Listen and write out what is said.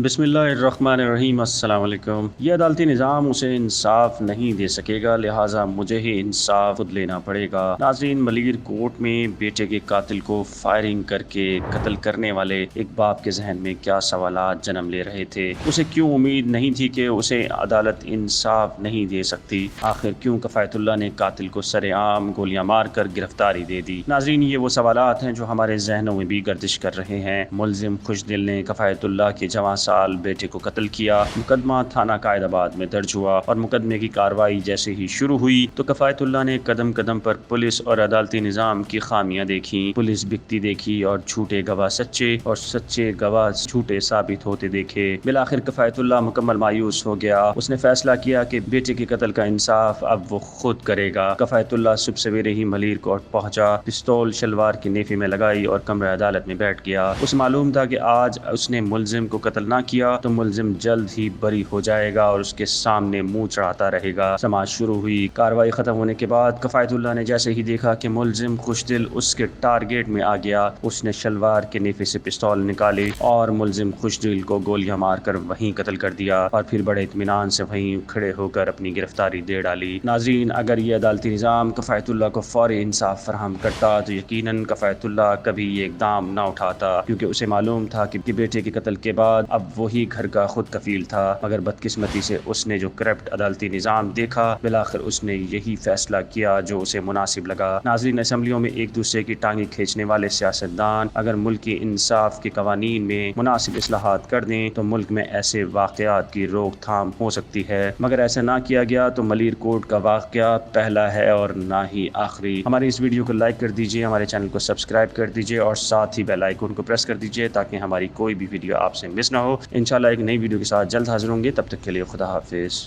बिस्मिल्लाहिर्रहमानिर्रहीम। अस्सलाम वालेकुम। ये अदालती निज़ाम उसे इंसाफ नहीं दे सकेगा, लिहाजा मुझे ही इंसाफ खुद लेना पड़ेगा। नाज़रीन, मलीर कोर्ट में बेटे के कातिल को फायरिंग करके कत्ल करने वाले एक बाप के जहन में क्या सवालात जन्म ले रहे थे। उसे क्यों उम्मीद नहीं थी कि उसे अदालत इंसाफ नहीं दे सकती? आखिर क्यों कफ़ायतुल्लाह ने कातिल को सरेआम गोलियां मारकर गिरफ्तारी दे दी? नाज़रीन, ये वो सवालात हैं जो हमारे जहनों में भी गर्दिश कर रहे हैं। मुल्जिम खुशदिल ने कफ़ायतुल्लाह के जवान साल बेटे को कत्ल किया। मुकदमा थाना कायदाबाद में दर्ज हुआ और मुकदमे की कार्रवाई जैसे ही शुरू हुई तो कफ़ायतुल्लाह ने कदम कदम पर पुलिस और अदालती निज़ाम की खामियां देखी। पुलिस बिकती देखी और झूठे गवाह सच्चे और सच्चे गवाह झूठे साबित होते देखे। बिलाखिर कफ़ायतुल्लाह मुकम्मल मायूस हो गया। उसने फैसला किया कि बेटे के कत्ल का इंसाफ अब वो खुद करेगा। कफ़ायतुल्लाह सुबह सवेरे ही मलीर कोर्ट पहुंचा, पिस्तौल शलवार की नेफी में लगाई और कमरे अदालत में बैठ गया। उसे मालूम था कि आज उसने मुल्जिम को कत्ल ना किया तो मुल्जिम जल्द ही बरी हो जाएगा और उसके सामने मुंह चढ़ाता रहेगा। समाज शुरू हुई। कार्रवाई खत्म होने के बाद कफ़ायतुल्लाह ने जैसे ही देखा कि मुल्जिम खुशदिल उसके टारगेट में आ गया, उसने शलवार के नेफे से पिस्तौल निकाली और मुल्जिम खुशदिल को गोलियां मारकर वहीं कत्ल कर दिया और फिर बड़े इत्मीनान से वहीं खड़े होकर अपनी गिरफ्तारी दे डाली। नाज़रीन, अगर ये अदालती निज़ाम कफ़ायतुल्लाह को फौरी इंसाफ फराहम करता तो यकीनन कफ़ायतुल्लाह कभी ये इक़दाम न उठाता, क्योंकि उसे मालूम था कि बेटे के कत्ल के बाद अब वही घर का खुद कफील था। मगर बदकिस्मती से उसने जो करप्ट अदालती निज़ाम देखा, बिलाखिर उसने यही फैसला किया जो उसे मुनासिब लगा। नाज़रीन, असम्बलियों में एक दूसरे की टांगी खींचने वाले सियासतदान अगर मुल्क की इंसाफ के कवानीन में मुनासिब इस्लाहात कर दें तो मुल्क में ऐसे वाक़यात की रोकथाम हो सकती है। मगर ऐसा ना किया गया तो मलीर कोर्ट का वाक़या पहला है और ना ही आखिरी। हमारी इस वीडियो को लाइक कर दीजिए, हमारे चैनल को सब्सक्राइब कर दीजिए और साथ ही बेल आइकन को प्रेस कर दीजिए ताकि हमारी कोई भी वीडियो आपसे मिस ना हो। इंशाल्लाह एक नई वीडियो के साथ जल्द हाजिर होंगे। तब तक के लिए खुदा हाफिज़।